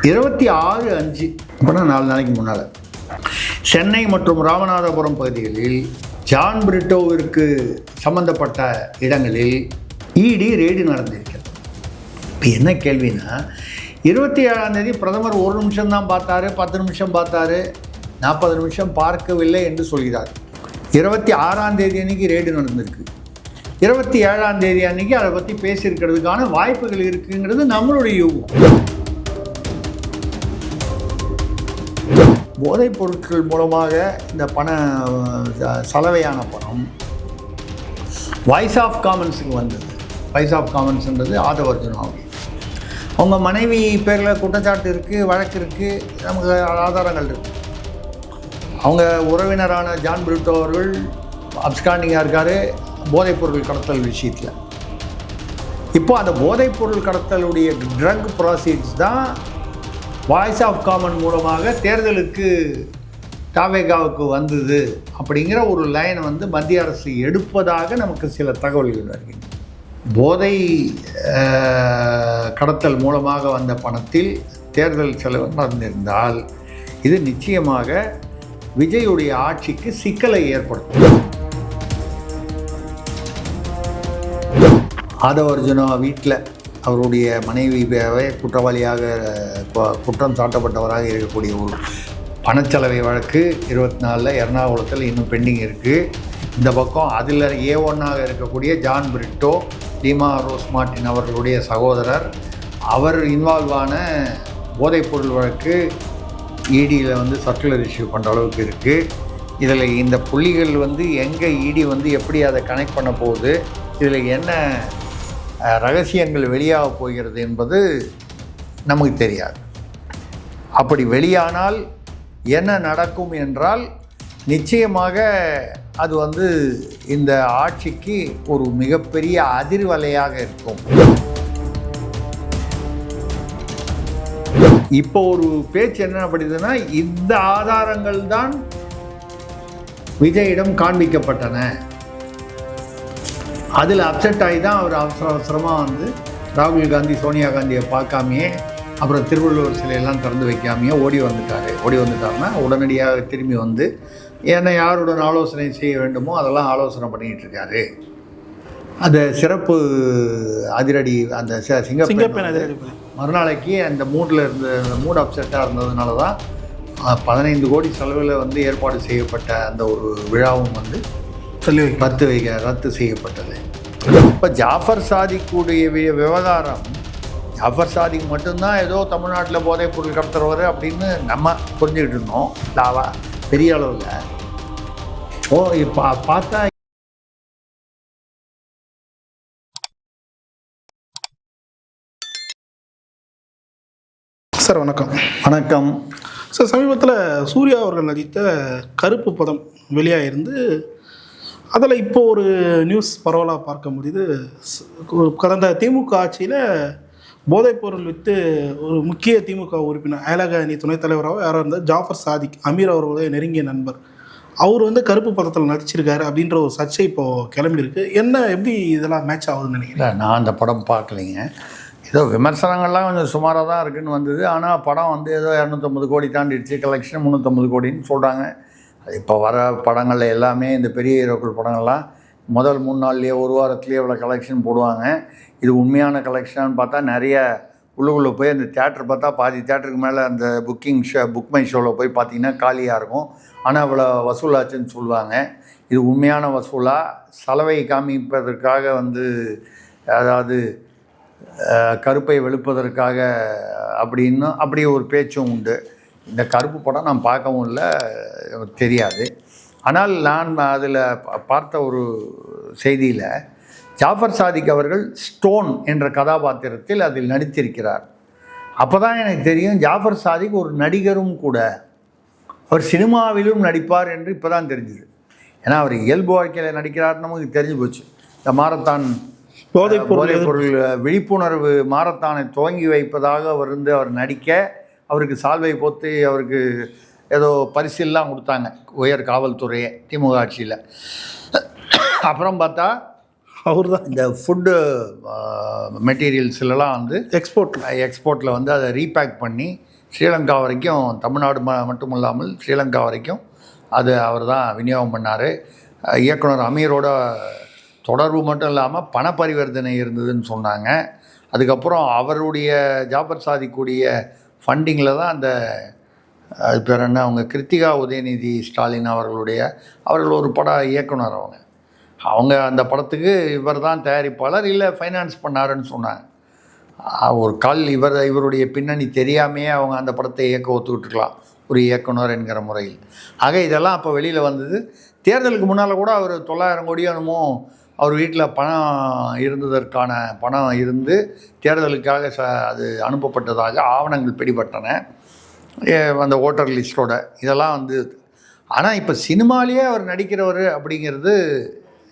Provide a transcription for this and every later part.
26/5 அப்படின்னா 4 நாளைக்கு முன்னால் சென்னை மற்றும் ராமநாதபுரம் பகுதிகளில் ஜான் பிரிட்டோவிற்கு சம்பந்தப்பட்ட இடங்களில் இடி ரெய்டு நடந்திருக்கிறது. இப்போ என்ன கேள்வினா, 27ஆம் தேதி பிரதமர் 1 நிமிஷம் தான் பார்த்தாரு, 10 நிமிஷம் பார்த்தாரு, 40 நிமிஷம் பார்க்கவில்லை என்று சொல்கிறார். 26ஆம் தேதி அன்றைக்கி ரெய்டு நடந்திருக்கு. 27ஆம் தேதி அன்றைக்கி அதை பற்றி பேசியிருக்கிறதுக்கான வாய்ப்புகள் இருக்குங்கிறது நம்மளுடைய யூகம். போதைப் பொருட்கள் மூலமாக இந்த சலவையான பணம் வாய்ஸ் ஆஃப் காமன்ஸுக்கு வந்தது. வாய்ஸ் ஆஃப் காமன்ஸ்ன்றது ஆதவர்ஜுனா, அவங்க மனைவி பேரில் குற்றச்சாட்டு இருக்குது, வழக்கு இருக்குது, நமக்கு ஆதாரங்கள் இருக்குது. அவங்க உறவினரான ஜான் பிரிட்டோ அவர்கள் அப்ஸ்காண்டிங்காக இருக்கார் போதைப்பொருள் கடத்தல் விஷயத்தில். இப்போ அந்த போதைப்பொருள் கடத்தலுடைய ட்ரக் ப்ராசீட்ஸ் தான் வாய்ஸ் ஆஃப் காமன் மூலமாக தேர்தலுக்கு தாவேகாவுக்கு வந்தது அப்படிங்கிற ஒரு லைன் மத்திய அரசு எடுப்பதாக நமக்கு சில தகவல்கள் வருகின்றன. போதை கடத்தல் மூலமாக வந்த பணத்தில் தேர்தல் செலவு நடந்திருந்தால் இது நிச்சயமாக விஜயுடைய ஆட்சிக்கு சிக்கலை ஏற்படுத்தும். ஆதவர்ஜுனா வீட்டில் அவருடைய மனைவியாவே குற்றவாளியாக குற்றம் சாட்டப்பட்டவராக இருக்கக்கூடிய ஒரு பணச்சலவை வழக்கு 24 எர்ணாகுளத்தில் இன்னும் பெண்டிங் இருக்குது. இந்த பக்கம் அதில் A1ஆக இருக்கக்கூடிய ஜான் பிரிட்டோ, டிமா ரோஸ் மார்டின் அவர்களுடைய சகோதரர், அவர் இன்வால்வான போதைப்பொருள் வழக்கு இடியில் சர்க்குலர் இஷ்யூ பண்ணுற அளவுக்கு இருக்குது. இதில் இந்த புள்ளிகள் எங்கே இடி எப்படி அதை கனெக்ட் பண்ண போகுது, இதில் என்ன ரகசியங்கள் வெளியாக போகிறது என்பது நமக்கு தெரியாது. அப்படி வெளியானால் என்ன நடக்கும் என்றால் நிச்சயமாக அது இந்த ஆட்சிக்கு ஒரு மிகப்பெரிய அதிர்வலையாக இருக்கும். இப்போ ஒரு பேச்சு என்ன படிதுன்னா, இந்த ஆதாரங்கள் தான் விஜயிடம் காண்பிக்கப்பட்டன, அதில் அப்செட் ஆகி தான் அவர் அவசரமாக ராகுல் காந்தி சோனியா காந்தியை பார்க்காமையே, அப்புறம் திருவள்ளுவர் சிலையெல்லாம் திறந்து வைக்காமையே ஓடி வந்துட்டாருன்னா உடனடியாக திரும்பி ஏன்னா யாருடன் ஆலோசனை செய்ய வேண்டுமோ அதெல்லாம் ஆலோசனை பண்ணிகிட்டு இருக்காரு. அந்த சிறப்பு அதிரடி அந்த சிங்கப்பெண் மறுநாளைக்கு அந்த மூட் அப்செட்டாக இருந்ததுனால தான் 15 கோடி செலவில் ஏற்பாடு செய்யப்பட்ட அந்த ஒரு விழாவும் ரத்து செய்யப்பட்டது. இப்போ ஜாஃபர் சாதிக்குடைய விவகாரம், ஜாஃபர் சாதிக்கு மட்டும்தான் ஏதோ தமிழ்நாட்டில் போதைப் பொருள் கடத்துறவர் அப்படின்னு நம்ம புரிஞ்சுக்கிட்டு இருந்தோம். லாவா பெரிய அளவில் இப்போ பார்த்தா சார் வணக்கம். வணக்கம் சார், சமீபத்தில் சூர்யா அவர்கள் நடித்த கருப்பு படம் வெளியாகிருந்து அதில் இப்போ ஒரு நியூஸ் பரவலாக பார்க்க முடியுது. கடந்த திமுக ஆட்சியில் போதைப்பொருள் விற்று ஒரு முக்கிய திமுக உறுப்பினர் அயலக அணி துணைத் தலைவராக யாராக இருந்தால் ஜாஃபர் சாதிக், அமீர் அவர்களுடைய நெருங்கிய நண்பர், அவர் கருப்பு படத்தில் நடிச்சிருக்காரு அப்படின்ற ஒரு சர்ச்சை இப்போது கிளம்பியிருக்கு. எப்படி இதெல்லாம் மேட்ச் ஆகுதுன்னு நினைக்கிறேன்? நான் அந்த படம் பார்க்கலைங்க. ஏதோ விமர்சனங்கள்லாம் கொஞ்சம் சுமாராக தான் இருக்குதுன்னு வந்தது. ஆனால் படம் ஏதோ 250 கோடி தாண்டிடுச்சு, கலெக்ஷன் 350 கோடின்னு சொல்கிறாங்க. அது இப்போ வர படங்களில் எல்லாமே இந்த பெரிய ஹீரோக்கள் படங்கள்லாம் முதல் 3 நாள்லேயே 1 வாரத்துலேயே இவ்வளோ கலெக்ஷன் போடுவாங்க. இது உண்மையான கலெக்ஷனான்னு பார்த்தா நிறைய உள்ளுக்குள்ளே போய் அந்த தேட்டர் பார்த்தா பாதி தேட்டருக்கு மேலே அந்த புக் மை ஷோவில் போய் பார்த்தீங்கன்னா காலியாக இருக்கும். ஆனால் இவ்வளோ வசூலாச்சுன்னு சொல்லுவாங்க. இது உண்மையான வசூலா, சலவை காமிப்பதற்காக அதாவது கருப்பை வெளுப்பதற்காக அப்படி ஒரு பேச்சும் உண்டு. இந்த கருப்பு படம் நான் பார்க்கவும் இல்லை, தெரியாது. ஆனால் நான் அதில் பார்த்த ஒரு செய்தியில் ஜாஃபர் சாதிக் அவர்கள் ஸ்டோன் என்ற கதாபாத்திரத்தில் அதில் நடித்திருக்கிறார். அப்போ தான் எனக்கு தெரியும் ஜாஃபர் சாதிக் ஒரு நடிகரும் கூட, அவர் சினிமாவிலும் நடிப்பார் என்று இப்போ தான் தெரிஞ்சுது. ஏன்னா அவர் இயல்பு வாழ்க்கையில் நடிக்கிறார்னு நமக்கு தெரிஞ்சு போச்சு. இந்த மாரத்தான் போதைப்பொருள் விழிப்புணர்வு மாரத்தானை துவங்கி வைப்பதாக அவர் நடிக்க, அவருக்கு சால்வை போத்து அவருக்கு ஏதோ பரிசெல்லாம் கொடுத்தாங்க உயர் காவல்துறையை திமுக ஆட்சியில். அப்புறம் பார்த்தா அவர் தான் இந்த ஃபுட்டு மெட்டீரியல்ஸ்லாம் எக்ஸ்போர்ட்டில் அதை ரீபேக் பண்ணி ஸ்ரீலங்கா வரைக்கும், தமிழ்நாடு மட்டும் இல்லாமல் ஸ்ரீலங்கா வரைக்கும் அது அவர் தான் விநியோகம் பண்ணார். இயக்குனர் அமீரோட தொடர்பு மட்டும் இல்லாமல் பண பரிவர்த்தனை இருந்ததுன்னு சொன்னாங்க. அதுக்கப்புறம் அவருடைய ஜாஃபர் சாதிக்குடைய ஃபண்டிங்கில் தான் அந்த அது பேர் என்ன, அவங்க கிருத்திகா உதயநிதி ஸ்டாலின் அவர்கள் ஒரு பட இயக்குனர். அவங்க அந்த படத்துக்கு இவர் தான் தயாரிப்பாளர், இல்லை ஃபைனான்ஸ் பண்ணாருன்னு சொன்னாங்க. ஒரு இவருடைய பின்னணி தெரியாமையே அவங்க அந்த படத்தை இயக்க ஒத்துக்கிட்டுருக்கலாம் ஒரு இயக்குனர் என்கிற முறையில். ஆக இதெல்லாம் அப்போ வெளியில் வந்தது. தேர்தலுக்கு முன்னால் கூட அவர் 900 கோடி என்னமோ அவர் வீட்டில் பணம் இருந்ததற்கான பணம் இருந்து தேர்தலுக்காக அது அனுப்பப்பட்டதாக ஆவணங்கள் பிடிபட்டன, அந்த ஓட்டர் லிஸ்ட்டோட. இதெல்லாம் வந்து ஆனால் இப்போ சினிமாலேயே அவர் நடிக்கிறவர் அப்படிங்கிறது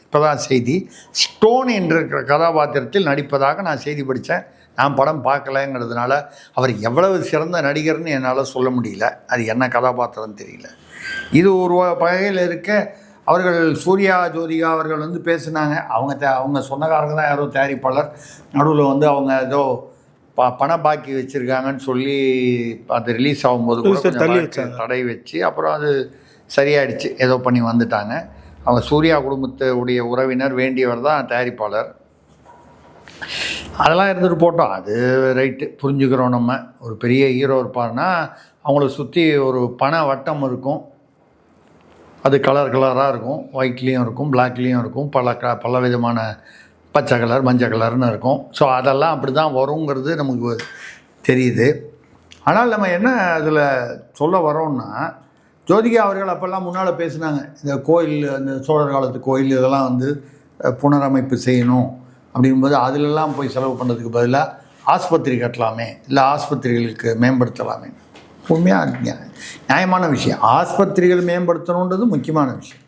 இப்போ தான் செய்தி. ஸ்டோன் என்ற கதாபாத்திரத்தில் நடிப்பதாக நான் செய்தி படித்தேன். நான் படம் பார்க்கலைங்கிறதுனால அவர் எவ்வளவு சிறந்த நடிகர்னு என்னால் சொல்ல முடியல. அது என்ன கதாபாத்திரம் தெரியல. இது ஒரு வகையில் இருக்க அவர்கள் சூர்யா ஜோதிகா அவர்கள் வந்து பேசுனாங்க. அவங்க சொந்தக்காரங்க தான் யாரோ தயாரிப்பாளர், நடுவில் வந்து அவங்க ஏதோ பண பாக்கி வச்சுருக்காங்கன்னு சொல்லி அது ரிலீஸ் ஆகும்போது கூட தடை வச்சு அப்புறம் அது சரியாயிடுச்சு, ஏதோ பண்ணி வந்துட்டாங்க. அவங்க சூர்யா குடும்பத்துடைய உறவினர், வேண்டியவர் தான் தயாரிப்பாளர். அதெல்லாம் இருந்துட்டு போட்டோம், அது ரைட்டு, புரிஞ்சுக்கிறோம். நம்ம ஒரு பெரிய ஹீரோ இருப்பார்னா அவங்கள சுற்றி ஒரு பண வட்டம் இருக்கும், அது கலராக இருக்கும், ஒயிட்லேயும் இருக்கும், பிளாக்லேயும் இருக்கும், பல விதமான பச்சை கலர் மஞ்சள் கலர்னு இருக்கும். ஸோ அதெல்லாம் அப்படி தான் வருங்கிறது நமக்கு தெரியுது. ஆனால் நம்ம என்ன அதில் சொல்ல வரோம்னா, ஜோதிகா அவர்கள் அப்போல்லாம் முன்னால் பேசுனாங்க, இந்த கோயில், அந்த சோழர் காலத்து கோயில் இதெல்லாம் வந்து புனரமைப்பு செய்யணும் அப்படிங்கும்போது அதிலெல்லாம் போய் செலவு பண்ணுறதுக்கு பதிலாக ஆஸ்பத்திரி கட்டலாமே, இல்லை ஆஸ்பத்திரிகளுக்கு மேம்படுத்தலாமே. உண்மையாக நியாயமான விஷயம். ஆஸ்பத்திரிகள் மேம்படுத்தணுன்றது முக்கியமான விஷயம்.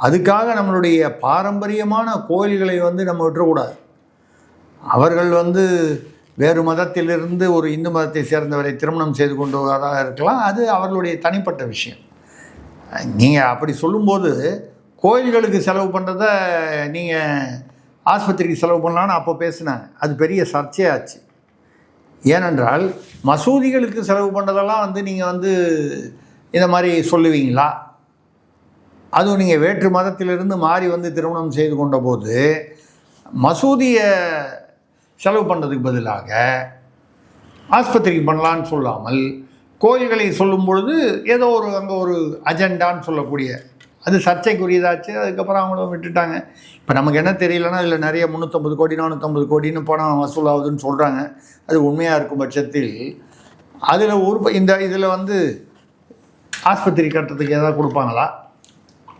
அதுக்காக நம்மளுடைய பாரம்பரியமான கோயில்களை வந்து நம்ம விட்டுறக்கூடாது. அவர்கள் வந்து வேறு மதத்திலிருந்து ஒரு இந்து மதத்தை சேர்ந்தவரை திருமணம் செய்து கொண்டு வரதாக இருக்கலாம், அது அவர்களுடைய தனிப்பட்ட விஷயம். நீங்கள் அப்படி சொல்லும்போது கோயில்களுக்கு செலவு பண்ணுறத நீங்கள் ஆஸ்பத்திரிக்கு செலவு பண்ணலான்னு அப்போ பேசினாங்க. அது பெரிய சர்ச்சையாச்சு. ஏனென்றால் மசூதிகளுக்கு செலவு பண்ணுறதெல்லாம் வந்து நீங்கள் வந்து இந்த மாதிரி சொல்லுவீங்களா? அதுவும் நீங்கள் வேற்று மதத்திலிருந்து மாறி வந்து திருமணம் செய்து கொண்ட போது மசூதியை செலவு பண்ணுறதுக்கு பதிலாக ஆஸ்பத்திரிக்கு பண்ணலான்னு சொல்லாமல் கோயில்களை சொல்லும் பொழுது ஏதோ அங்கே ஒரு அஜெண்டான்னு சொல்லக்கூடிய அது சர்ச்சைக்குரியதாச்சு. அதுக்கப்புறம் அவங்களும் விட்டுட்டாங்க. இப்போ நமக்கு என்ன தெரியலன்னா, இதில் நிறைய 350 கோடி 450 கோடின்னு பணம் வசூலாகுதுன்னு சொல்கிறாங்க. அது உண்மையாக இருக்கும் பட்சத்தில் அதில் இதில் வந்து ஆஸ்பத்திரி கட்டுறதுக்கு ஏதாவது கொடுப்பாங்களா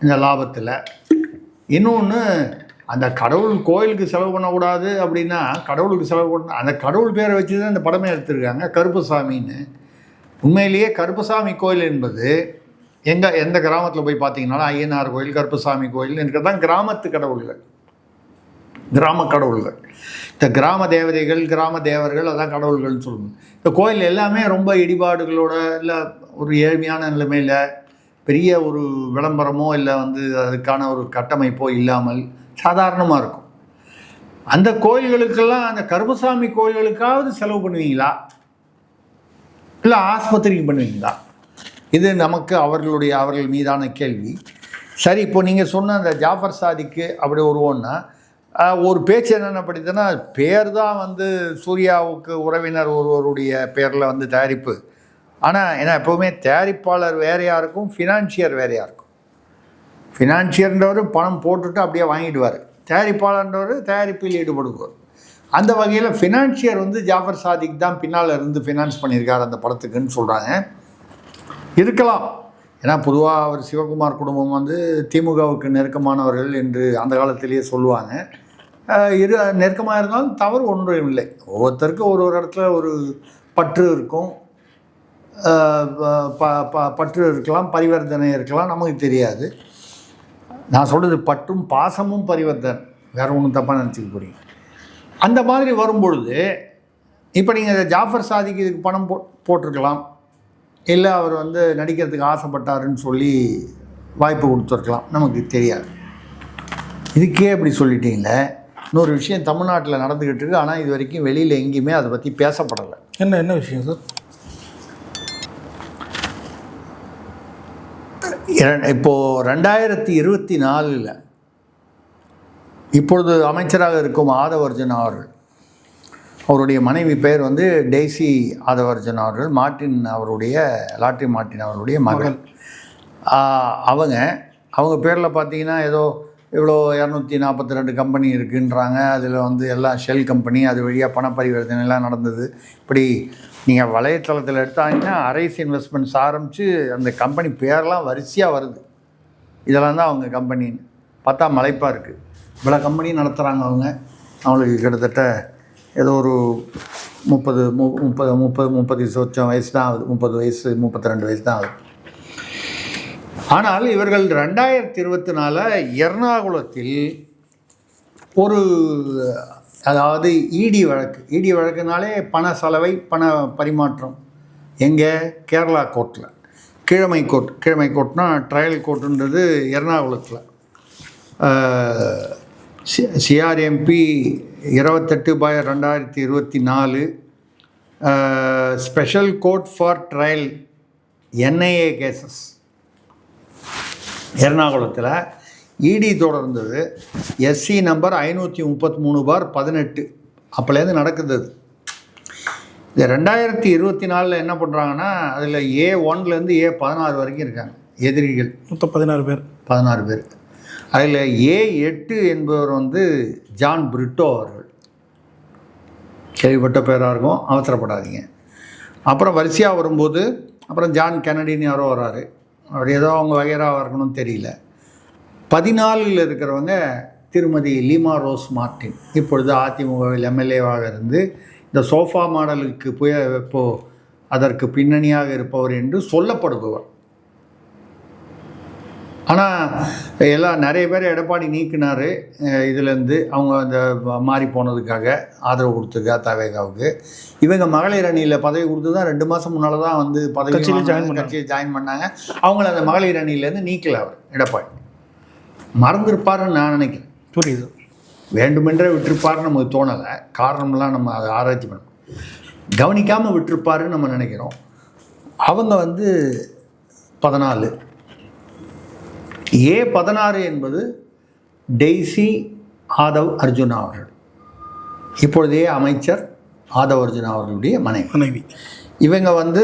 இந்த லாபத்தில்? இன்னொன்று, அந்த கடவுள் கோயிலுக்கு செலவு பண்ணக்கூடாது அப்படின்னா கடவுளுக்கு செலவு பண்ண அந்த கடவுள் பேரை வச்சு தான் இந்த படமே எடுத்திருக்காங்க, கருப்பசாமின்னு. உண்மையிலேயே கருப்பசாமி கோயில் என்பது எந்த கிராமத்தில் போய் பார்த்தீங்கன்னாலும் ஐயனார் கோயில், கருப்பசாமி கோயில் இருக்கிறது தான் கிராமத்து கடவுள்கள், கிராம கடவுள்கள். இந்த கிராம தேவதைகள், கிராம தேவர்கள், அதான் கடவுள்கள்னு சொல்லணும். இந்த கோயில் எல்லாமே ரொம்ப இடிபாடுகளோட, இல்லை ஒரு ஏழ்மையான நிலைமையில், பெரிய ஒரு விளம்பரமோ இல்லை வந்து அதுக்கான ஒரு கட்டமைப்போ இல்லாமல் சாதாரணமாக இருக்கும். அந்த கோயில்களுக்கெல்லாம், அந்த கருப்பசாமி கோயில்களுக்காவது செலவு பண்ணுவீங்களா, இல்லை ஆஸ்பத்திரிக்கு பண்ணுவீங்களா? இது நமக்கு அவர்கள் மீதான கேள்வி. சரி, இப்போ நீங்கள் சொன்ன அந்த ஜாஃபர் சாதிக்கு அப்படி வருவோன்னா, ஒரு பேச்சு என்னென்ன படித்தனா, பேர் தான் வந்து சூர்யாவுக்கு உறவினர் ஒருவருடைய பேரில் வந்து தயாரிப்பு. ஆனால் ஏன்னா எப்போவுமே தயாரிப்பாளர் வேறையாக இருக்கும், ஃபினான்ஷியர் வேறையாக இருக்கும். ஃபினான்ஷியர்ன்றவர் பணம் போட்டுட்டு அப்படியே வாங்கிடுவார், தயாரிப்பாளர்ன்றவர் தயாரிப்பில் ஈடுபடுவார். அந்த வகையில் ஃபினான்ஷியர் வந்து ஜாஃபர் சாதிக் தான் பின்னால் இருந்து ஃபினான்ஸ் பண்ணியிருக்கார் அந்த படத்துக்குன்னு சொல்கிறாங்க. இருக்கலாம், ஏன்னா பொதுவாக அவர் சிவகுமார் குடும்பம் வந்து திமுகவுக்கு நெருக்கமானவர்கள் என்று அந்த காலத்திலேயே சொல்லுவாங்க. நெருக்கமாக இருந்தாலும் தவறு ஒன்றும் இல்லை. ஒவ்வொருத்தருக்கும் ஒரு இடத்துல ஒரு பற்று இருக்கும், பற்று இருக்கலாம், பரிவர்த்தனை இருக்கலாம், நமக்கு தெரியாது. நான் சொல்கிறது பற்றும் பாசமும் பரிவர்த்தனை, வேறு ஒன்றும் தப்பாக நினச்சிக்க போகிறீங்க. அந்த மாதிரி வரும்பொழுது இப்போ நீங்கள் ஜாஃபர் சாதிக்கு இதுக்கு பணம் போட்டிருக்கலாம், இல்லை அவர் வந்து நடிக்கிறதுக்கு ஆசைப்பட்டாருன்னு சொல்லி வாய்ப்பு கொடுத்துருக்கலாம், நமக்கு தெரியாது. இதுக்கே அப்படி சொல்லிட்டீங்களே. இன்னொரு விஷயம் தமிழ்நாட்டில் நடந்துக்கிட்டு இருக்கு, ஆனால் இது வரைக்கும் வெளியில் எங்கேயுமே அதை பற்றி பேசப்படலை. என்ன விஷயம் சார்? இப்போது 2024 இப்பொழுது அமைச்சராக இருக்கும் ஆதவர்ஜன் அவர்கள், அவருடைய மனைவி பெயர் வந்து டெய்சி ஆதவர்ஜன் அவர்கள், மார்ட்டின் அவருடைய லாட்ரி மார்ட்டின் அவருடைய மகள். அவங்க பேரில் பார்த்தீங்கன்னா ஏதோ இவ்வளோ 242 கம்பெனி இருக்குன்றாங்க. அதில் வந்து எல்லாம் ஷெல் கம்பெனி, அது வழியாக பண பரிவர்த்தனைலாம் நடந்தது. இப்படி நீங்கள் வலைத்தளத்தில் எடுத்தாங்கன்னா அரைஸ் இன்வெஸ்ட்மெண்ட்ஸ் ஆரம்பித்து அந்த கம்பெனி பேரெலாம் வரிசையாக வருது. இதெல்லாம் தான் அவங்க கம்பெனின்னு பார்த்தா மலைப்பாக இருக்குது. இவ்வளோ கம்பெனி நடத்துகிறாங்க அவங்களுக்கு கிட்டத்தட்ட ஏதோ ஒரு 30 சொச்சம் வயசு தான் ஆகுது. 30 வயசு 32 வயசு தான் ஆகுது. ஆனால் இவர்கள் 2024 எர்ணாகுளத்தில் ஒரு, அதாவது இடி வழக்குனாலே பண சலவை, பண பரிமாற்றம். எங்கே? கேரளா கோர்ட்டில், கீழமை கோர்ட்னா ட்ரையல் கோர்ட்டுன்றது எர்ணாகுளத்தில். CRMP 28/2024 special court for trial NIA cases எர்ணாகுளத்தில் இடி தொடர்ந்தது. எஸ்சி நம்பர் 533/18 அப்போலேருந்து நடக்குது. இந்த 2024 என்ன பண்ணுறாங்கன்னா அதில் A1லேருந்து A16 வரைக்கும் இருக்காங்க எதிரிகள். மொத்தம் 16 பேர். அதில் A8 என்பவர் வந்து ஜான் பிரிட்டோ அவர்கள். கேள்விப்பட்ட பேராக இருக்கும், அவசரப்படாதீங்க. அப்புறம் வரிசையாக வரும்போது அப்புறம் ஜான் கென்னடின்னு யாரோ வராரு. அவர் ஏதோ அவங்க வகைராக இருக்கணும்னு தெரியல. 14 இருக்கிறவங்க திருமதி லீமா ரோஸ் மார்ட்டின், இப்பொழுது அதிமுகவில் எம்எல்ஏவாக இருந்து இந்த சோஃபா மாடலுக்கு இப்போது அதற்கு பின்னணியாக இருப்பவர் என்று சொல்லப்படுபவர். ஆனால் எல்லாம் நிறைய பேர் எடப்பாடி நீக்கினார் இதுலேருந்து, அவங்க அந்த மாறி போனதுக்காக ஆதரவு கொடுத்துருக்கா தவேகாவுக்கு. இவங்க மகளிர் அணியில் பதவி கொடுத்து தான் 2 மாதம் முன்னால் தான் வந்து கட்சியில் ஜாயின் பண்ணாங்க. அவங்கள அந்த மகளிர் அணியிலேருந்து நீக்கலை அவர் எடப்பாடி. மறந்துருப்பாருன்னு நான் நினைக்கிறேன். புரியுது. வேண்டுமென்றே விட்டுருப்பாருன்னு நமக்கு தோணலை. காரணம்லாம் நம்ம அதை ஆராய்ச்சி பண்ணோம், கவனிக்காமல் விட்டுருப்பாருன்னு நம்ம நினைக்கிறோம். அவங்க வந்து 14. A16 என்பது டெய்சி ஆதவ் அர்ஜுனா அவர்கள், இப்பொழுதே அமைச்சர் ஆதவ் அர்ஜுனா அவர்களுடைய மனைவி. இவங்க வந்து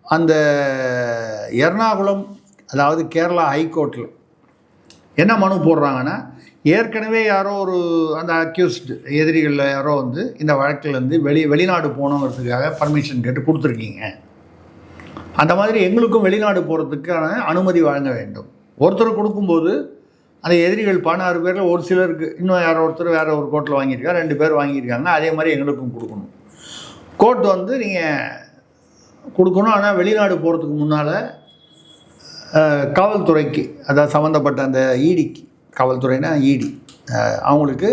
அந்த எர்ணாகுளம், அதாவது கேரளா ஹைகோர்ட்டில் என்ன மனு போடுறாங்கன்னா, ஏற்கனவே யாரோ ஒரு அந்த அக்யூஸ்டு எதிரிகளில் யாரோ வந்து இந்த வழக்கிலேருந்து வெளிநாடு போகணுங்கிறதுக்காக பர்மிஷன் கேட்டு கொடுத்துருக்கீங்க. அந்த மாதிரி எங்களுக்கும் வெளிநாடு போகிறதுக்கான அனுமதி வழங்க வேண்டும். ஒருத்தர் கொடுக்கும்போது அந்த எதிரிகள் 16 பேரில் ஒரு சிலருக்கு, இன்னும் யாரோ ஒருத்தர் வேறு ஒரு கோர்ட்டில் வாங்கியிருக்காங்க, 2 பேர் வாங்கியிருக்காங்க. அதே மாதிரி எங்களுக்கும் கொடுக்கணும். கோர்ட் வந்து நீங்கள் கொடுக்கணும். ஆனால் வெளிநாடு போகிறதுக்கு முன்னால் காவல்துறைக்கு, அதாவது சம்மந்தப்பட்ட அந்த இடிக்கு, காவல்துறைனா இடி, அவங்களுக்கு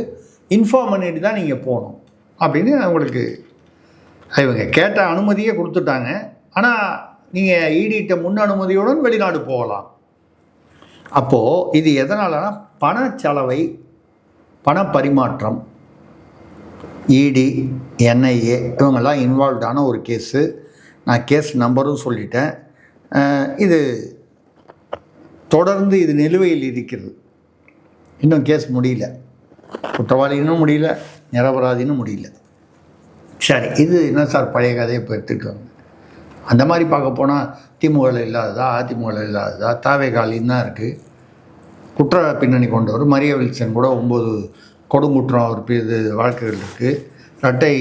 இன்ஃபார்ம் பண்ணிட்டு தான் நீங்கள் போகணும் அப்படின்னு அவங்களுக்கு இவங்க கேட்ட அனுமதியை கொடுத்துட்டாங்க. ஆனால் நீங்கள் இடிட்ட முன் அனுமதியுடன் வெளிநாடு போகலாம். அப்போது இது எதனாலனா பணச்சலவை, பண பரிமாற்றம், இடி, என்ஐஏ இவங்கெல்லாம் இன்வால்வ்டான ஒரு கேஸு. நான் கேஸ் நம்பரும் சொல்லிட்டேன். இது தொடர்ந்து இது நிலுவையில் இருக்கிறது. இன்னும் கேஸ் முடியல, குற்றவாளின்னு முடியல, நிரபராதின்னு முடியல. சரி, இது என்ன சார் பழைய கதையை இப்போ எடுத்துகிட்டு வாங்க. அந்த மாதிரி பார்க்க போனால் திமுகவில் இல்லாததா, அதிமுகவில் இல்லாததா, தாவேகாலின்னு தான் இருக்குது. குற்ற பின்னணி கொண்டவர் மரிய வில்சன் கூட 9 கொடுங்குற்றம் அவர் இது வழக்குகள் இருக்குது. இரட்டை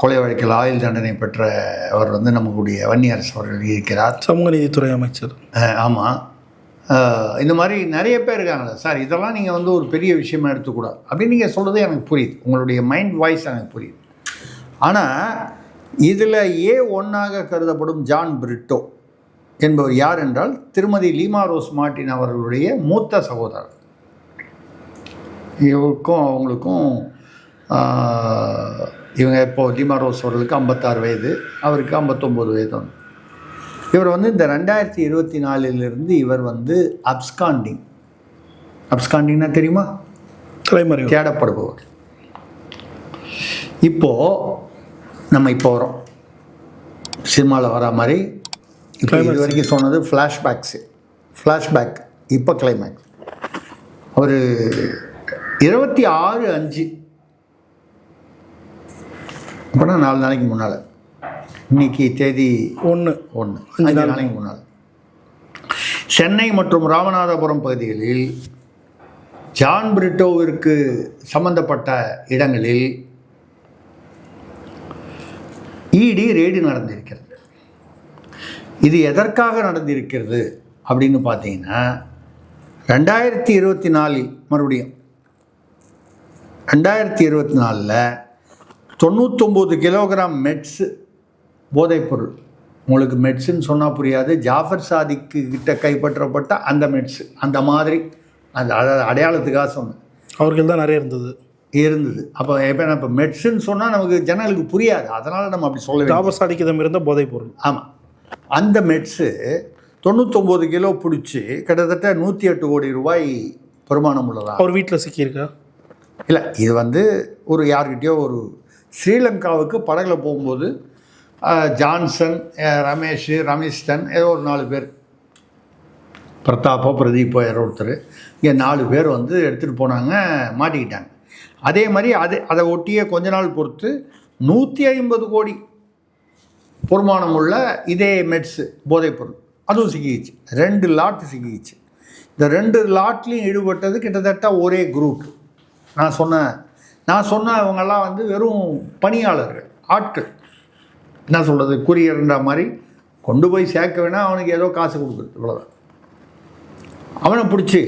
கொலை வழக்கில் ஆயுள் தண்டனை பெற்ற அவர் வந்து நம்மளுடைய வன்னியரசு அவர்கள் இருக்கிறார், சமூக நீதித்துறை அமைச்சர். ஆமாம். இந்த மாதிரி நிறைய பேர் இருக்காங்களே சார். இதெல்லாம் நீங்கள் வந்து ஒரு பெரிய விஷயமா எடுத்துக்கூடாது அப்படின்னு நீங்கள் சொல்கிறது எனக்கு புரியுது, உங்களுடைய மைண்ட் வாய்ஸ் எனக்கு புரியுது. ஆனால் இதில் A1 கருதப்படும் ஜான் பிரிட்டோ என்பவர் யார் என்றால் திருமதி லீமா ரோஸ் மார்ட்டின் அவர்களுடைய மூத்த சகோதரர். இவருக்கும் அவங்களுக்கும் இவங்க இப்போது லீமா ரோஸ் அவர்களுக்கு 56 வயது, அவருக்கு 59 வயது. இவர் வந்து இந்த 2024 இவர் வந்து அப்ஸ்காண்டிங்னா தெரியுமா, தலைமறை தேடப்படுபவர். இப்போது நம்ம இப்போ வரோம் சினிமாவில் வர மாதிரி. இப்போ இது வரைக்கும் சொன்னது ஃப்ளாஷ்பேக்ஸு. ஃப்ளாஷ்பேக். இப்போ கிளைமேக்ஸ். ஒரு 26/5 அப்படின்னா 4 நாளைக்கு முன்னால், இன்னைக்கு தேதி 1 5 நாளைக்கு முன்னால், சென்னை மற்றும் ராமநாதபுரம் பகுதிகளில் ஜான் பிரிட்டோவிற்கு சம்பந்தப்பட்ட இடங்களில் இடி ரெய்டு நடந்திருக்கிறது. இது எதற்காக நடந்திருக்கிறது அப்படின்னு பார்த்தீங்கன்னா, 2024 மறுபடியும் 2024 99 கிலோகிராம் மெட்ஸ் போதைப்பொருள். உங்களுக்கு மெட்ஸுன்னு சொன்னால் புரியாது, ஜாஃபர் சாதிக்கு கிட்ட கைப்பற்றப்பட்ட அந்த மெட்ஸு, அந்த மாதிரி அந்த அடையாளத்துக்காக சொன்னேன். அவர்கள் தான் நிறைய இருந்தது. அப்போ இப்போ மெட்ஸுன்னு சொன்னால் நமக்கு ஜனங்களுக்கு புரியாது, அதனால் நம்ம அப்படி சொல்ல வேண்டும். ஜாஃபர் சாதிக்கு தம் இருந்த போதைப் பொருள். ஆமாம், அந்த மெட்ஸு 99 கிலோ பிடிச்சி கிட்டத்தட்ட 108 கோடி ரூபாய் வருமானம் உள்ளதா. அவர் வீட்டில் சிக்கியிருக்கா? இல்லை, இது ஒரு யார்கிட்டயோ ஒரு ஸ்ரீலங்காவுக்கு படகுல போகும்போது ஜான்சன், ரமேஷ்டன் ஏதோ ஒரு 4 பேர், பிரதாப்போ பிரதீப்போ யாரோ ஒருத்தர், இங்கே 4 பேர் எடுத்துகிட்டு போனாங்க, மாட்டிக்கிட்டாங்க. அதே மாதிரி அதை ஒட்டிய கொஞ்ச நாள் பொறுத்து 150 கோடி வருமானம் உள்ள இதே மெட்ஸு போதைப்பொருள் அதுவும் சிக்கிச்சு. 2 லாட் சிக்கிச்சு. இந்த 2 லாட்லேயும் ஈடுபட்டது கிட்டத்தட்ட ஒரே குரூப். நான் சொன்ன இவங்கெல்லாம் வெறும் பணியாளர்கள், ஆட்கள். என்ன சொல்கிறது, கூரியர்ன்ற மாதிரி கொண்டு போய் சேர்க்க வேணால் அவனுக்கு ஏதோ காசு கொடுக்குறது, இவ்வளோதான். அவனை பிடிச்சி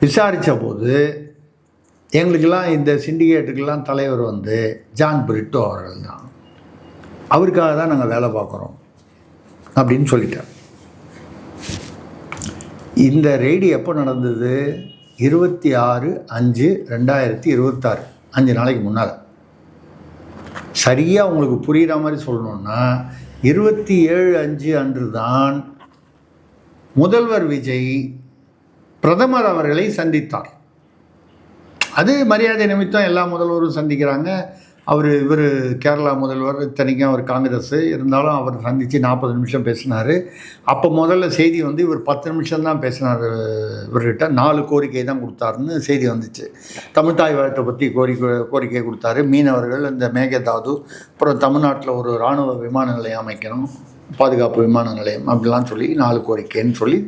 விசாரித்த போது எங்களுக்கெல்லாம் இந்த சிண்டிகேட்டுக்கெல்லாம் தலைவர் ஜான் பிரிட்டோ அவர்கள் தான், அவருக்காக தான் நாங்கள் வேலை பார்க்குறோம் அப்படின்னு சொல்லிட்டார். இந்த ரெய்டு எப்போ நடந்தது? 26/5/2026, 5 நாளைக்கு முன்னால். சரியாக உங்களுக்கு புரிகிற மாதிரி சொல்லணுன்னா 27/5 அன்று தான் முதல்வர் விஜய் பிரதமர் அவர்களை சந்தித்தார். அது மரியாதை நிமித்தம் எல்லா முதல்வரும் சந்திக்கிறாங்க. இவர் கேரளா முதல்வர், இத்தனைக்கும் அவர் காங்கிரஸ் இருந்தாலும் அவர் சந்தித்து 40 நிமிஷம் பேசினார். அப்போ முதல்ல செய்தி இவர் 10 நிமிஷம் தான் பேசினார். இவர்கிட்ட 4 கோரிக்கை தான் கொடுத்தாருன்னு செய்தி வந்துச்சு. தமிழ்தாய் வாழ்த்தை பற்றி கோரிக்கை கொடுத்தாரு. மீனவர்கள், இந்த மேகதாது, அப்புறம் தமிழ்நாட்டில் ஒரு இராணுவ விமான நிலையம் அமைக்கணும், பாதுகாப்பு விமான நிலையம், அப்படிலாம் சொல்லி 4 கோரிக்கைன்னு சொல்லி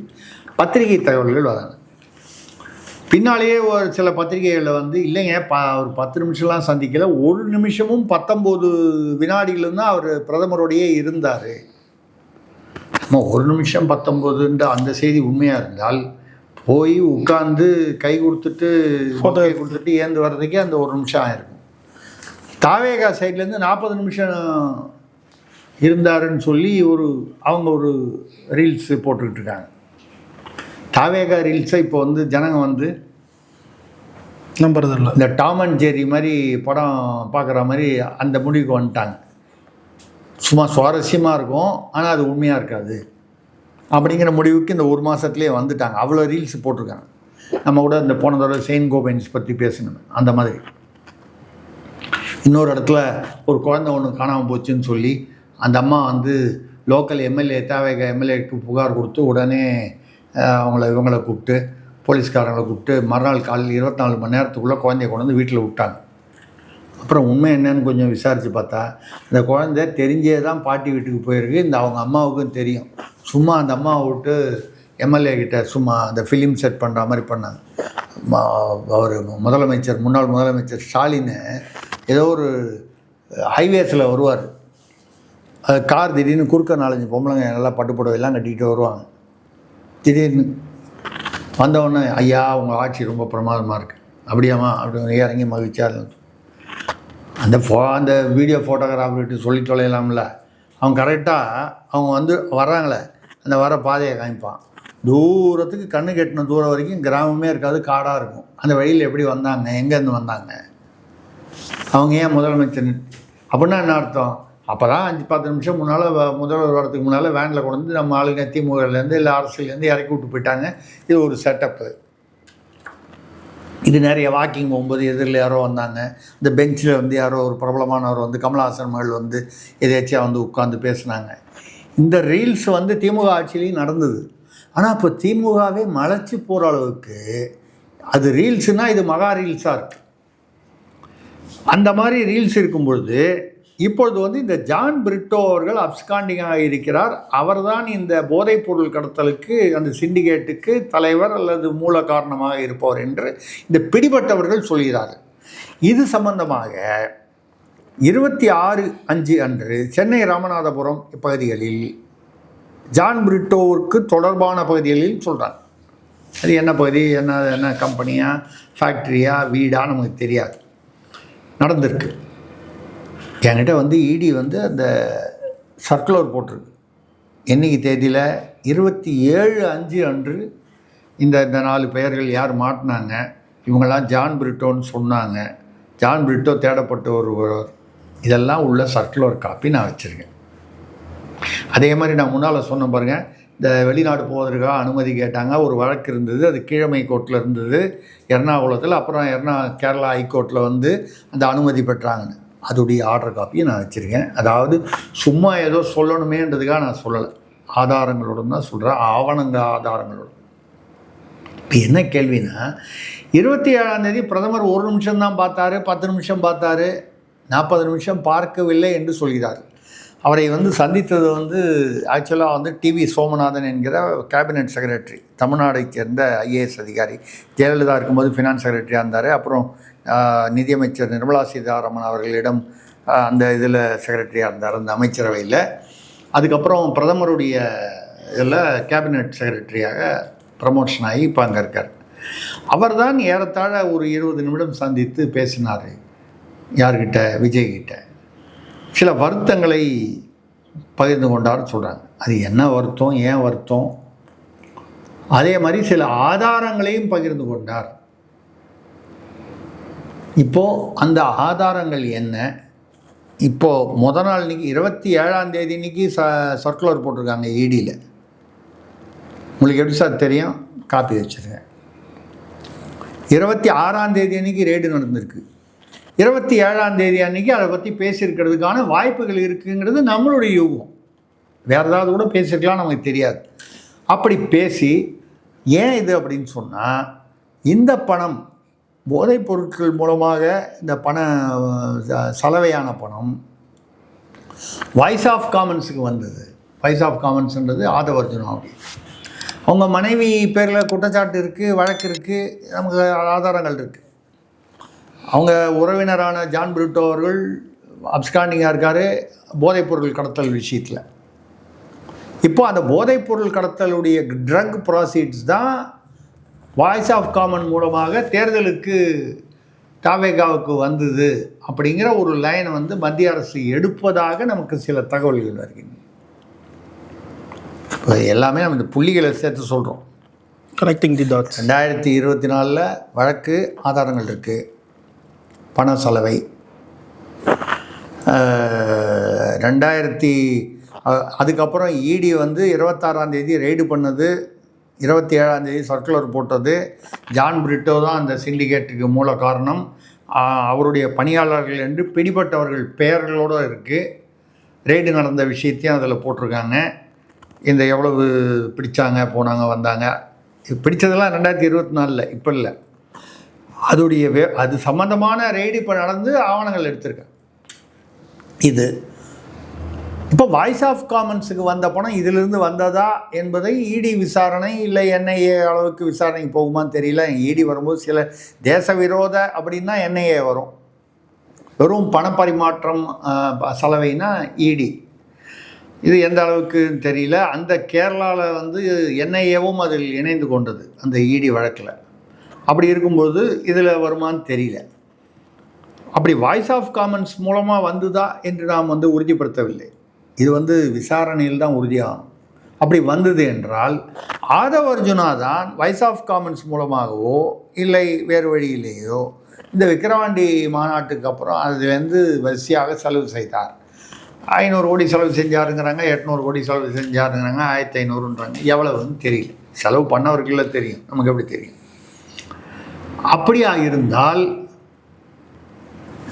பத்திரிகை தகவல்கள் வராங்க. பின்னாலேயே ஒரு சில பத்திரிகைகளில் இல்லைங்க ஒரு 10 நிமிஷம்லாம் சந்திக்கல, 1 நிமிஷமும் 19 வினாடிகளும் தான் அவர் பிரதமரோடையே இருந்தார். 1 நிமிஷம் 19 அந்த செய்தி உண்மையாக இருந்தால் போய் உட்கார்ந்து கை கொடுத்துட்டு ஏந்து வர்றதுக்கே அந்த 1 நிமிஷம் ஆயிருக்கும். தாவேகா சைட்லேருந்து 40 நிமிஷம் இருந்தாருன்னு சொல்லி அவங்க ஒரு ரீல்ஸு போட்டுக்கிட்டு இருக்காங்க. தாவேகா ரீல்ஸை இப்போ ஜனங்க நம்புறதில்ல. இந்த டாம் அண்ட் ஜெர்ரி மாதிரி படம் பார்க்குற மாதிரி அந்த முடிவுக்கு வந்துட்டாங்க. சும்மா சுவாரஸ்யமாக இருக்கும், ஆனால் அது உண்மையாக இருக்காது அப்படிங்கிற முடிவுக்கு இந்த 1 மாதத்துலேயே வந்துட்டாங்க. அவ்வளோ ரீல்ஸ் போட்டிருக்காங்க. நம்ம கூட இந்த போன தடவை செயின்ட் கோபைன்ஸ் பற்றி பேசணும், அந்த மாதிரி. இன்னொரு இடத்துல ஒரு குழந்தை ஒன்று காணாமல் போச்சுன்னு சொல்லி அந்த அம்மா லோக்கல் எம்எல்ஏ, தாவேகா எம்எல்ஏக்கு புகார் கொடுத்து உடனே இவங்களை கூப்பிட்டு, போலீஸ்காரங்களை கூப்பிட்டு மறுநாள் காலையில் 24 மணி நேரத்துக்குள்ளே குழந்தைய கொண்டு வீட்டில் விட்டாங்க. அப்புறம் உண்மை என்னன்னு கொஞ்சம் விசாரித்து பார்த்தா, இந்த குழந்தை தெரிஞ்சே தான் பாட்டி வீட்டுக்கு போயிருக்கு. அவங்க அம்மாவுக்கும் தெரியும். சும்மா அந்த அம்மாவை விட்டு எம்எல்ஏ கிட்ட சும்மா அந்த ஃபிலிம் செட் பண்ணுற மாதிரி பண்ணாங்க. அவர் முன்னாள் முதலமைச்சர் ஸ்டாலின் ஏதோ ஒரு ஹைவேஸில் வருவார். கார் திடீர்னு குறுக்க 4-5 பொம்பளைங்க நல்லா பட்டுப்புடவையெல்லாம் கட்டிக்கிட்டு வருவாங்க. திடீர்னு வந்தவுடனே, ஐயா உங்கள் ஆட்சி ரொம்ப பிரமாதமாக இருக்குது, அப்படியாம்மா அப்படி இறங்கி மகிழ்ச்சியாக இருந்தது. அந்த வீடியோ ஃபோட்டோகிராஃபர்கிட்ட சொல்லி தொலையலாம்ல. அவங்க கரெக்டாக அவங்க வர்றாங்களே, அந்த வர பாதையை காமிப்பான். தூரத்துக்கு கண்ணு கெட்டின தூரம் வரைக்கும் கிராமமே இருக்காது, காடாக இருக்கும். அந்த வழியில் எப்படி வந்தாங்க, எங்கேருந்து வந்தாங்க, அவங்க ஏன் முதலமைச்சர் அப்படின்னா என்ன அர்த்தம்? அப்போ தான் 5-10 நிமிஷம் முன்னால் முதல்வர் வரதுக்கு முன்னால் வேனில் கொண்டு நம்ம ஆளுங்க திமுகலேருந்து இல்லை அரசியலேருந்து இறக்கி விட்டு போயிட்டாங்க. இது ஒரு செட்டப்பு. இது நிறைய வாக்கிங் போகும்போது எதிரில் யாரோ வந்தாங்க. இந்த பெஞ்சில் யாரோ ஒரு பிரபலமானவர் கமலஹாசன் மகள் எதேச்சியாக உட்காந்து பேசினாங்க. இந்த ரீல்ஸ் திமுக ஆட்சியிலையும் நடந்தது. ஆனால் இப்போ திமுகவே மலைச்சு போகிற அளவுக்கு அது ரீல்ஸுனால் இது மகா ரீல்ஸாக இருக்குது. அந்த மாதிரி ரீல்ஸ் இருக்கும் பொழுது இப்பொழுது வந்து இந்த ஜான் பிரிட்டோ அவர்கள் அப்ஸ்காண்டிங்காக இருக்கிறார். அவர்தான் இந்த போதைப்பொருள் கடத்தலுக்கு அந்த சிண்டிகேட்டுக்கு தலைவர் அல்லது மூல காரணமாக இருப்பவர் என்று இந்த பிடிபட்டவர்கள் சொல்கிறார்கள். இது சம்பந்தமாக 26/5 அன்று சென்னை ராமநாதபுரம் பகுதிகளில் ஜான் பிரிட்டோவுக்கு தொடர்பான பகுதிகளில் சொல்கிறாங்க. அது என்ன பகுதி, என்ன கம்பெனியா, ஃபேக்ட்ரியா, வீடா, நமக்கு தெரியாது. நடந்திருக்கு. என்கிட்ட வந்து இடி வந்து அந்த சர்க்குலர் போட்டிருக்கு. என்னைக்கு தேதியில் 27/5 அன்று இந்த 4 பெயர்கள் யார் மாட்டினாங்க, இவங்கெல்லாம் ஜான் பிரிட்டோன்னு சொன்னாங்க, ஜான் பிரிட்டோ தேடப்பட்ட ஒருவர், இதெல்லாம் உள்ள சர்க்குலர் காப்பி நான் வச்சுருக்கேன். அதே மாதிரி நான் முன்னால் சொன்ன பாருங்கள், இந்த வெளிநாடு போவதற்காக அனுமதி கேட்டாங்க. ஒரு வழக்கு இருந்தது, அது கீழமை கோர்ட்டில் இருந்தது எர்ணாகுளத்தில். அப்புறம் கேரளா ஹைகோர்ட்டில் வந்து அந்த அனுமதி பெற்றாங்கன்னு அதோடைய ஆர்டர் காப்பியை நான் வச்சுருக்கேன். அதாவது சும்மா ஏதோ சொல்லணுமேன்றதுக்காக நான் சொல்லலை, ஆதாரங்களோடு தான் சொல்கிறேன், ஆதாரங்களோடு. இப்போ என்ன கேள்வினா, 27ஆம் தேதி பிரதமர் 1 நிமிஷம் தான் பார்த்தாரு, 10 நிமிஷம் பார்த்தாரு, 40 நிமிஷம் பார்க்கவில்லை என்று சொல்கிறார். அவரை வந்து சந்தித்தது வந்து ஆக்சுவலாக வந்து டிவி சோமநாதன் என்கிற கேபினெட் செக்ரட்டரி, தமிழ்நாடைச் சேர்ந்த ஐஏஎஸ் அதிகாரி. ஜெயலலிதா இருக்கும்போது ஃபினான்ஸ் செக்ரட்டரியாக இருந்தார். அப்புறம் நிதியமைச்சர் நிர்மலா சீதாராமன் அவர்களிடம் அந்த இதில் செக்ரட்டரியாக இருந்தார், அந்த அமைச்சரவையில். அதுக்கப்புறம் பிரதமருடைய இதில் கேபினெட் செக்ரட்டரியாக ப்ரமோஷன் ஆகி இப்போ அங்கே இருக்கார். அவர் தான் ஏறத்தாழ ஒரு 20 நிமிடம் சந்தித்து பேசினார். யார்கிட்ட? விஜய்கிட்ட. சில வருத்தங்களை பகிர்ந்து கொண்டார்னு சொல்கிறாங்க. அது என்ன வருத்தம், ஏன் வருத்தம்? அதே மாதிரி சில ஆதாரங்களையும் பகிர்ந்து கொண்டார். இப்போது அந்த ஆதாரங்கள் என்ன? இப்போது முதல் நாள் இன்றைக்கி 27ஆம் தேதி இன்றைக்கி சர்க்குலர் போட்டிருக்காங்க இடியில். உங்களுக்கு எப்படி சார் தெரியும்? காப்பி வச்சுருக்கேன். 26ஆம் தேதி அன்றைக்கி ரெய்டு நடந்திருக்கு. 27ஆம் தேதி அன்றைக்கி அதை பற்றி பேசியிருக்கிறதுக்கான வாய்ப்புகள் இருக்குங்கிறது நம்மளுடைய யூகம். வேறு ஏதாவது கூட பேசியிருக்கலாம், நமக்கு தெரியாது. அப்படி பேசி ஏன் இது அப்படின்னு சொன்னால், இந்த பணம் போதைப் பொருட்கள் மூலமாக இந்த சலவையான பணம் வாய்ஸ் ஆஃப் காமன்ஸுக்கு வந்தது. வாய்ஸ் ஆஃப் காமன்ஸுன்றது ஆதவர்ஜுனாவுடைய, அவங்க மனைவி பேரில் குற்றச்சாட்டு இருக்குது, வழக்கு இருக்குது, நமக்கு ஆதாரங்கள் இருக்குது. அவங்க உறவினரான ஜான் பிரிட்டோ அவர்கள் அப்ஸ்காண்டிங்காக இருக்கார் போதைப்பொருள் கடத்தல் விஷயத்தில். இப்போ அந்த போதைப்பொருள் கடத்தலுடைய ட்ரக் ப்ராசீட்ஸ் தான் வாய்ஸ் ஆஃப் காமன் மூலமாக தேர்தலுக்கு தாவேகாவுக்கு வந்தது அப்படிங்கிற ஒரு லைனை வந்து மத்திய அரசு எடுப்பதாக நமக்கு சில தகவல்கள் வருகின்றன. இப்போ எல்லாமே நம்ம இந்த புள்ளிகளை சேர்த்து சொல்கிறோம். கனெக்டிங் தி டாட்ஸ். 2024 வழக்கு ஆதாரங்கள் இருக்குது. பண சலவை 2000 அதுக்கப்புறம் இடி வந்து 26ஆம் தேதி ரெய்டு பண்ணது, 27ஆம் தேதி சர்க்குலர் போட்டது. ஜான் பிரிட்டோ தான் அந்த சிண்டிகேட்டுக்கு மூல காரணம். அவருடைய பணியாளர்கள் என்று பிடிபட்டவர்கள் பெயர்களோடு இருக்குது. ரெய்டு நடந்த விஷயத்தையும் அதில் போட்டிருக்காங்க. இந்த எவ்வளவு பிடிச்சாங்க, போனாங்க, வந்தாங்க. பிடிச்சதெல்லாம் 2024 இப்போ இல்லை. அதோடைய அது சம்மந்தமான ரெய்டு இப்போ நடந்து ஆவணங்கள் எடுத்திருக்கேன். இது இப்போ வாய்ஸ் ஆஃப் காமன்ஸுக்கு வந்த பணம் இதிலிருந்து வந்ததா என்பதை இடி விசாரணை இல்லை என்ஐஏ அளவுக்கு விசாரணைக்கு போகுமான்னு தெரியல. இடி வரும்போது சில தேச விரோத அப்படின்னா என்ஐஏ வரும். வெறும் பணப்பரிமாற்றம் சலவைனா இடி. இது எந்த அளவுக்குன்னு தெரியல. அந்த கேரளாவில் வந்து என்ஐஏவும் அதில் இணைந்து கொண்டது அந்த இடி வழக்கில். அப்படி இருக்கும்போது இதில் வருமானு தெரியல. அப்படி வாய்ஸ் ஆஃப் காமன்ஸ் மூலமாக வந்துதா என்று நாம் வந்து உறுதிப்படுத்தவில்லை. இது வந்து விசாரணையில் தான் உறுதியாகும். அப்படி வந்தது என்றால் ஆதவர்ஜுனா தான் வாய்ஸ் ஆஃப் காமன்ஸ் மூலமாகவோ இல்லை வேறு வழியிலேயோ இந்த விக்கிரவாண்டி மாநாட்டுக்கு அப்புறம் அதுலேருந்து வரிசையாக செலவு செய்தார். 500 கோடி செலவு செஞ்சாருங்கிறாங்க, 800 கோடி செலவு செஞ்சாருங்கிறாங்க, 1500ன்றாங்க. எவ்வளவுன்னு தெரியல. செலவு பண்ணவர்கள தெரியும், நமக்கு எப்படி தெரியும்? அப்படியா இருந்தால்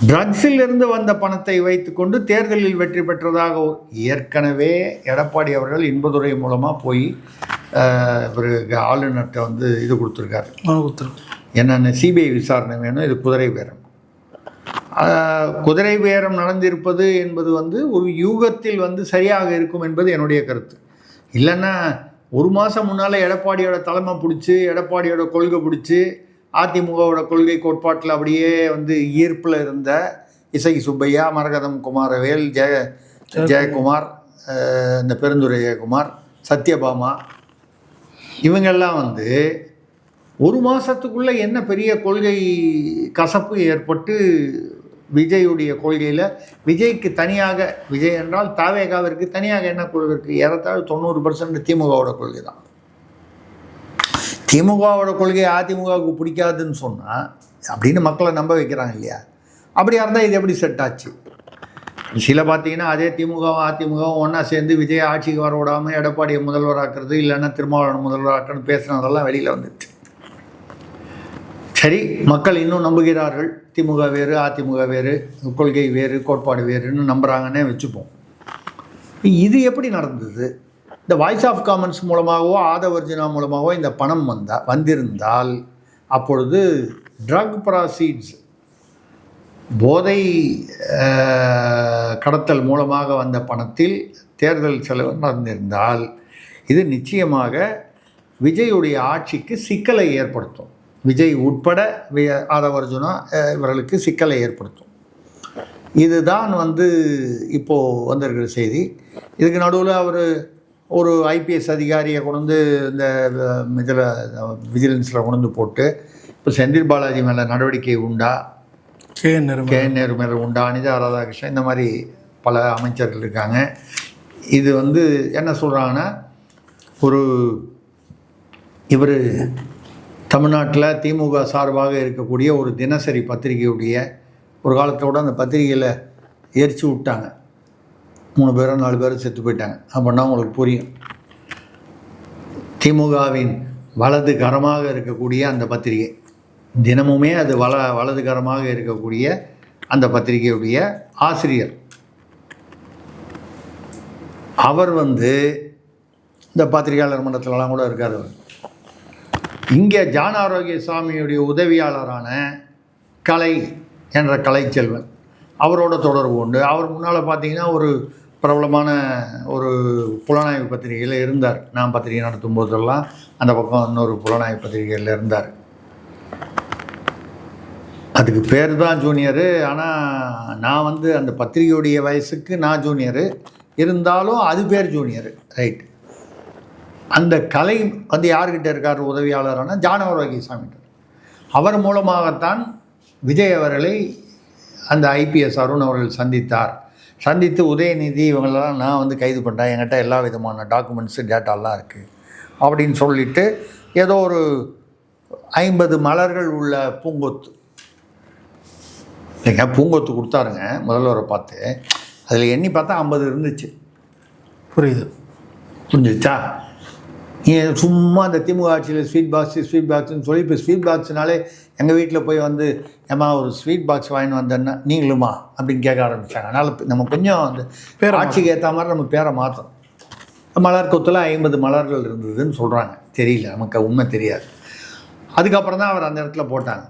ட்ரக்ஸிலிருந்து வந்த பணத்தை வைத்துக்கொண்டு தேர்தலில் வெற்றி பெற்றதாக ஏற்கனவே எடப்பாடி அவர்கள் இன்பதுரை மூலமாக போய் இவருக்கு ஆளுநர்கிட்ட வந்து இது கொடுத்துருக்காரு, மனு கொடுத்துருக்கு. என்னென்ன சிபிஐ விசாரணை வேணும், இது குதிரை பேரம். குதிரை பேரம் நடந்திருப்பது என்பது வந்து ஒரு யூகத்தில் வந்து சரியாக இருக்கும் என்பது என்னுடைய கருத்து. இல்லைன்னா ஒரு மாதம் முன்னால் எடப்பாடியோட தலைமை பிடிச்சி, எடப்பாடியோட கொள்கை பிடிச்சி, அதிமுகவோட கொள்கை கோட்பாட்டில் அப்படியே வந்து ஈர்ப்பில் இருந்த இசை சுப்பையா, மரகதம் குமாரவேல், ஜெயக்குமார், இந்த பெருந்துரை ஜெயக்குமார், சத்யபாமா, இவங்கெல்லாம் வந்து ஒரு மாதத்துக்குள்ளே என்ன பெரிய கொள்கை கசப்பு ஏற்பட்டு விஜயுடைய கொள்கையில் விஜய்க்கு தனியாக, விஜய் என்றால் தாவேகாவிற்கு தனியாக என்ன கொள்கை இருக்குது? ஏறத்தாழ 90% திமுகவோட கொள்கை தான். திமுகவோட கொள்கை அதிமுகவுக்கு பிடிக்காதுன்னு சொன்னால் அப்படின்னு மக்களை நம்ப வைக்கிறாங்க இல்லையா? அப்படியா இருந்தால் இது எப்படி செட் ஆச்சு? சில பார்த்தீங்கன்னா அதே திமுகவும் அதிமுகவும் ஒன்றா சேர்ந்து விஜய் ஆட்சிக்கு வர விடாமல் எடப்பாடியை முதல்வராக்குறது, இல்லைன்னா திருமாவளவன் முதல்வராக்குன்னு பேசுனதெல்லாம் வெளியில் வந்துடுச்சு. சரி, மக்கள் இன்னும் நம்புகிறார்கள், திமுக வேறு அதிமுக வேறு, கொள்கை வேறு கோட்பாடு வேறுன்னு நம்புகிறாங்கன்னே வச்சுப்போம். இது எப்படி நடந்தது? இந்த வாய்ஸ் ஆஃப் காமன்ஸ் மூலமாகவோ ஆதவர்ஜினா மூலமாகவோ இந்த பணம் வந்திருந்தால் அப்பொழுது ட்ரக் ப்ராசீட்ஸ், போதை கடத்தல் மூலமாக வந்த பணத்தில் தேர்தல் செலவு நடந்திருந்தால் இது நிச்சயமாக விஜயுடைய ஆட்சிக்கு சிக்கலை ஏற்படுத்தும். விஜய் உட்பட ஆதவர்ஜுனா இவர்களுக்கு சிக்கலை ஏற்படுத்தும். இதுதான் வந்து இப்போது வந்திருக்கிற செய்தி. இதுக்கு நடுவில் அவர் ஒரு ஐபிஎஸ் அதிகாரியை கொண்டு இந்த இதில் விஜிலன்ஸில் கொண்டு போட்டு இப்போ செந்தில் பாலாஜி மேலே நடவடிக்கை உண்டா, கே நேரு மேலே உண்டா, அனிதா ராதாகிருஷ்ணன், இந்த மாதிரி பல அமைச்சர்கள் இருக்காங்க. இது வந்து என்ன சொல்கிறாங்கன்னா, இவர் தமிழ்நாட்டில் திமுக சார்பாக இருக்கக்கூடிய ஒரு தினசரி பத்திரிகையுடைய ஒரு காலத்தோடு அந்த பத்திரிகையில் எரிச்சு விட்டாங்க. 3 பேரோ 4 பேரும் செத்து போயிட்டாங்க. அப்படின்னா உங்களுக்கு புரியும். திமுகவின் வலது கரமாக இருக்கக்கூடிய அந்த பத்திரிகை, தினமுமே அது வலது கரமாக இருக்கக்கூடிய அந்த பத்திரிகையுடைய ஆசிரியர், அவர் வந்து இந்த பத்திரிகையாளர் மன்றத்திலலாம் கூட இருக்கார். அவர் இங்கே ஜான் ஆரோக்கியசாமியுடைய உதவியாளரான கலை என்ற கலைச்செல்வன், அவரோட தொடர்பு உண்டு. அவர் முன்னால் பார்த்தீங்கன்னா ஒரு பிரபலமான ஒரு புலனாய்வு பத்திரிகையில் இருந்தார். நான் பத்திரிகை நடத்தும் போதெல்லாம் அந்த பக்கம் இன்னொரு புலனாய்வு பத்திரிகையில் இருந்தார். அதுக்கு பேர் தான் ஜூனியரு. ஆனால் நான் வந்து அந்த பத்திரிகையுடைய வயசுக்கு நான் ஜூனியரு, இருந்தாலும் அது பேர் ஜூனியரு, ரைட். அந்த கலை வந்து யார்கிட்ட இருக்கார் உதவியாளரான ஜான் ஆரோக்கியசாமி. அவர் மூலமாகத்தான் விஜய் அவர்களை அந்த ஐபிஎஸ் அருண் அவர்கள் சந்தித்து உதயநிதி இவங்களெல்லாம் நான் வந்து கைது பண்ணுறேன், என்கிட்ட எல்லா விதமான டாக்குமெண்ட்ஸு டேட்டாலாம் இருக்குது அப்படின்னு சொல்லிவிட்டு ஏதோ ஒரு 50 மலர்கள் உள்ள பூங்கொத்து, இல்லைங்க பூங்கொத்து கொடுத்தாருங்க முதல்வரை பார்த்து. அதில் எண்ணி பார்த்தா 50 இருந்துச்சு. புரிஞ்சிச்சா? சும்மா அந்த திமுக ஆட்சியில் ஸ்வீட் பாக்ஸ்ன்னு சொல்லி இப்போ ஸ்வீட் பாக்ஸ்னாலே எங்கள் வீட்டில் போய் வந்து ஏமா ஒரு ஸ்வீட் பாக்ஸ் வாங்கிட்டு வந்தேன்னா நீங்களுமா அப்படின்னு கேட்க ஆரம்பித்தாங்க. அதனால் நம்ம கொஞ்சம் அந்த ஆட்சிக்கு ஏற்ற மாதிரி நம்ம பேரை மாற்றோம். மலர் கொத்தில் 50 மலர்கள் இருந்ததுன்னு சொல்கிறாங்க. தெரியல, நமக்கு உண்மை தெரியாது. அதுக்கப்புறம் தான் அவர் அந்த இடத்துல போட்டாங்க.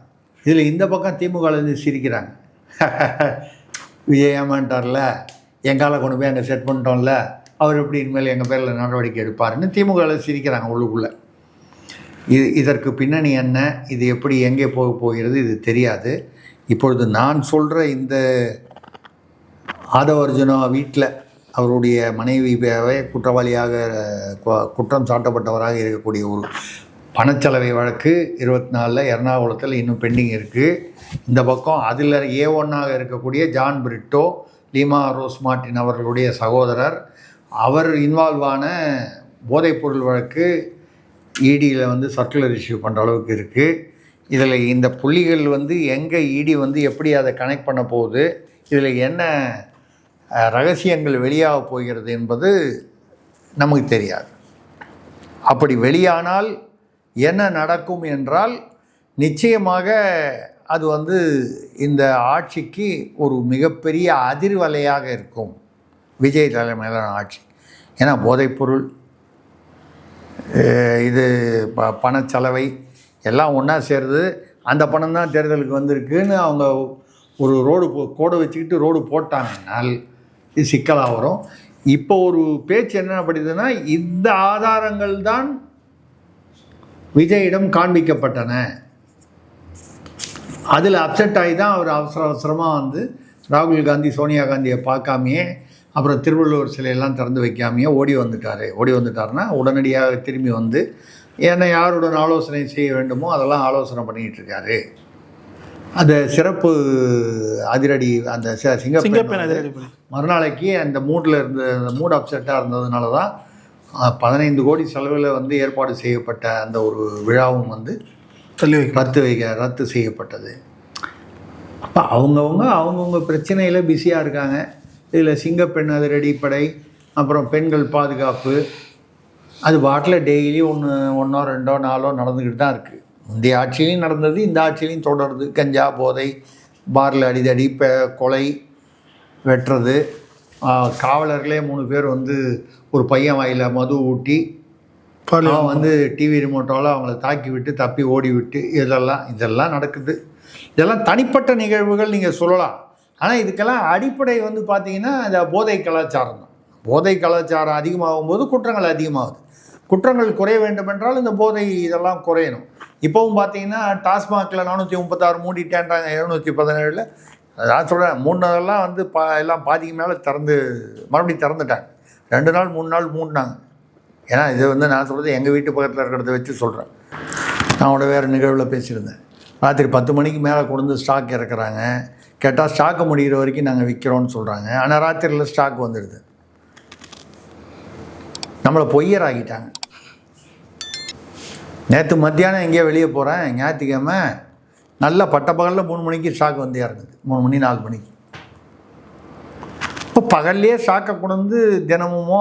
இதில் இந்த பக்கம் திமுகலேருந்து சிரிக்கிறாங்க. விஜய் ஏமாண்டார்ல, எங்கால கொண்டு போய் அங்கே செட் பண்ணிட்டோம்ல, அவர் எப்படி இனிமேல் எங்கள் பேரில் நடவடிக்கை எடுப்பாருன்னு திமுகவில் சிரிக்கிறாங்க உள்ளுக்குள்ளே. இதற்கு பின்னணி என்ன, இது எப்படி எங்கே போகிறது இது தெரியாது. இப்பொழுது நான் சொல்கிற இந்த ஆதவர்ஜுனா வீட்டில் அவருடைய மனைவியாவே குற்றவாளியாக குற்றம் சாட்டப்பட்டவராக இருக்கக்கூடிய ஒரு பணச்சலவை வழக்கு 24 எர்ணாகுளத்தில் இன்னும் பெண்டிங் இருக்குது. இந்த பக்கம் அதில் A1ஆக இருக்கக்கூடிய John Brito, Leema Rose Martin அவர்களுடைய சகோதரர், அவர் இன்வால்வான போதைப்பொருள் வழக்கு இடியில் வந்து சர்க்குலர் இஷ்யூ பண்ணுற அளவுக்கு இருக்குது. இதில் இந்த புள்ளிகள் வந்து எங்கே இடி வந்து எப்படி அதை கனெக்ட் பண்ண போகுது, இதில் என்ன ரகசியங்கள் வெளியாக போகிறது என்பது நமக்கு தெரியாது. அப்படி வெளியானால் என்ன நடக்கும் என்றால் நிச்சயமாக அது வந்து இந்த ஆட்சிக்கு ஒரு மிகப்பெரிய அதிர்வலையாக இருக்கும், விஜய் தலைமையிலான ஆட்சி. ஏன்னா போதைப்பொருள், இது பணச்சலவை எல்லாம் ஒன்றா சேருது. அந்த பணம் தான் தேர்தலுக்கு வந்திருக்குன்னு அவங்க ஒரு கோடு வச்சுக்கிட்டு ரோடு போட்டாங்கன்னால் இது சிக்கலாக வரும். இப்போ ஒரு பேச்சு என்ன படிதுன்னா, இந்த ஆதாரங்கள் தான் விஜயிடம் காண்பிக்கப்பட்டன, அதில் அப்செட் ஆகி தான் அவர் அவசரமாக வந்து ராகுல் காந்தி சோனியா காந்தியை பார்க்காமையே, அப்புறம் திருவள்ளுவர் சிலையெல்லாம் திறந்து வைக்காமையே ஓடி வந்துட்டாருன்னா உடனடியாக திரும்பி வந்து என்னை யாருடன் ஆலோசனை செய்ய வேண்டுமோ அதெல்லாம் ஆலோசனை பண்ணிக்கிட்டு இருக்காரு. அந்த சிறப்பு அதிரடி அந்த சிங்கப்பெண் அதிரடி மறுநாளைக்கு அந்த மூட் அப்செட்டாக இருந்ததுனால தான் 15 கோடி செலவில் வந்து ஏற்பாடு செய்யப்பட்ட அந்த ஒரு விழாவும் வந்து ரத்து செய்யப்பட்டது. அப்போ அவங்கவுங்க பிரச்சனையில் பிஸியாக இருக்காங்க. இதில் சிங்கப்பெண் அதிரடிப்படை, அப்புறம் பெண்கள் பாதுகாப்பு, அது பாட்டில் டெய்லி ஒன்றோ 2ஓ 4ஓ நடந்துக்கிட்டு தான் இருக்குது. இந்த ஆட்சியிலையும் நடந்தது, இந்த ஆட்சியிலையும் தொடருது. கஞ்சா போதை, பாரில் அடிதடி, கொலை, வெட்டுறது, காவலர்களே 3 பேர் வந்து ஒரு பையன் வாயில் மது ஊட்டி அவன் வந்து டிவி ரிமோட்டால் அவங்கள தாக்கி விட்டு தப்பி ஓடி விட்டு இதெல்லாம் நடக்குது. இதெல்லாம் தனிப்பட்ட நிகழ்வுகள் நீங்கள் சொல்லலாம். ஆனால் இதுக்கெல்லாம் அடிப்படை வந்து பார்த்திங்கன்னா இந்த போதை கலாச்சாரம் தான். போதை கலாச்சாரம் அதிகமாகும் போது குற்றங்கள் அதிகமாகுது. குற்றங்கள் குறைய வேண்டுமென்றால் இந்த போதை இதெல்லாம் குறையணும். இப்போவும் பார்த்தீங்கன்னா டாஸ்மாகில் 436 மூடிட்டேன்றாங்க. 717 நான் சொல்கிறேன் 3 நாளெல்லாம் வந்து எல்லாம் பாதிக்கு மேலே மறுபடியும் திறந்துட்டாங்க. 2 நாள் 3 நாள் மூடினாங்க. ஏன்னா இது வந்து நான் சொல்கிறது எங்கள் வீட்டு பக்கத்தில் இருக்கிறத வச்சு சொல்கிறேன். நான் வேறு நிகழ்வில் பேசியிருந்தேன். ராத்திரி 10 மணிக்கு மேலே கொண்டு வந்து ஸ்டாக் இறக்குறாங்க. கேட்டால் ஸ்டாக்கு முடிகிற வரைக்கும் நாங்கள் விற்கிறோன்னு சொல்கிறாங்க. ஆனால் ராத்திரியில் ஸ்டாக் வந்துடுது. நம்மளை பொய்யராகிட்டாங்க. நேற்று மத்தியானம் எங்கேயோ வெளியே போகிறேன், ஞாயிற்றுக்கிழமை நல்லா பகலில் 3 மணிக்கு ஸ்டாக் வந்து இறங்குது. 3 மணி 4 மணிக்கு. இப்போ பகல்லையே ஸ்டாக்கை கொண்டு வந்து தினமும்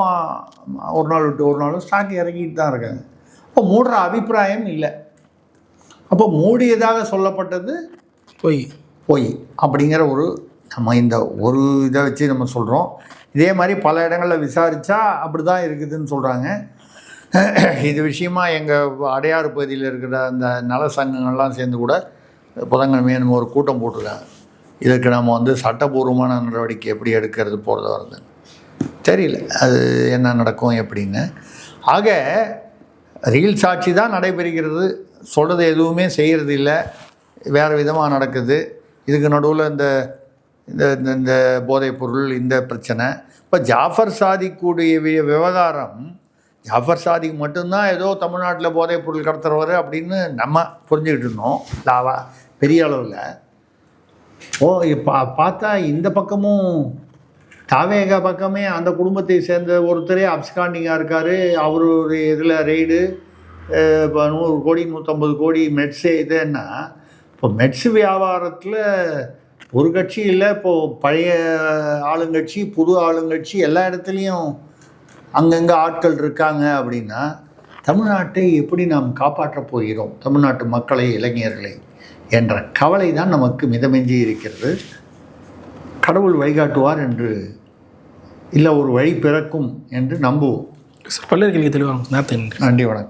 ஒரு நாள் விட்டு ஒரு நாளும் ஸ்டாக் இறக்கிட்டு தான் இருக்காங்க. இப்போ மூடுற அபிப்பிராயம் இல்லை. அப்போ மூடியதாக சொல்லப்பட்டது பொய் அப்படிங்கிற நம்ம இந்த ஒரு இதை வச்சு நம்ம சொல்கிறோம். இதே மாதிரி பல இடங்களில் விசாரித்தா அப்படி தான் இருக்குதுன்னு சொல்கிறாங்க. இது விஷயமா எங்கள் அடையாறு பகுதியில் இருக்கிற அந்த நல சங்கங்கள்லாம் சேர்ந்து கூட புதன்கிழமையை நம்ம ஒரு கூட்டம் போட்டிருக்காங்க. இதுக்கு நம்ம வந்து சட்டபூர்வமான நடவடிக்கை எப்படி எடுக்கிறது போகிறது வருது தெரியல, அது என்ன நடக்கும் எப்படின்னு. ஆக ரீல் சாட்சி தான் நடைபெறுகிறது, சொல்கிறது எதுவுமே செய்கிறது இல்லை, வேறு விதமாக நடக்குது. இதுக்கு நடுவில் இந்த இந்த போதைப்பொருள் இந்த பிரச்சனை. இப்போ ஜாஃபர் சாதிக்குடைய விவகாரம், ஜாஃபர் சாதிக்கு மட்டும்தான் ஏதோ தமிழ்நாட்டில் போதைப்பொருள் கடத்துறவர் அப்படின்னு நம்ம புரிஞ்சுக்கிட்டு இருந்தோம் லாவா பெரிய அளவில். இப்போ பார்த்தா இந்த பக்கமும் தாவேகா பக்கமே அந்த குடும்பத்தை சேர்ந்த ஒருத்தரே அப்ஸ்காண்டிங்காக இருக்கார். அவருடைய இதில் ரெய்டு இப்போ 100 கோடி 150 கோடி மெட்ஸு. இதுன்னா இப்போ மெட்ஸு வியாபாரத்தில் ஒரு கட்சி இல்லை, இப்போது பழைய ஆளுங்கட்சி புது ஆளுங்கட்சி எல்லா இடத்துலையும் அங்கங்கே ஆட்கள் இருக்காங்க. அப்படின்னா தமிழ்நாட்டை எப்படி நாம் காப்பாற்றப் போகிறோம், தமிழ்நாட்டு மக்களை இளைஞர்களை என்ற கவலை தான் நமக்கு மிதமெஞ்சி இருக்கிறது. கடவுள் வழிகாட்டுவார் என்று இல்லை, ஒரு வழி பிறக்கும் என்று நம்புவோம். பல்லர் கேள்வி தெளிவாக. நன்றி, வணக்கம்.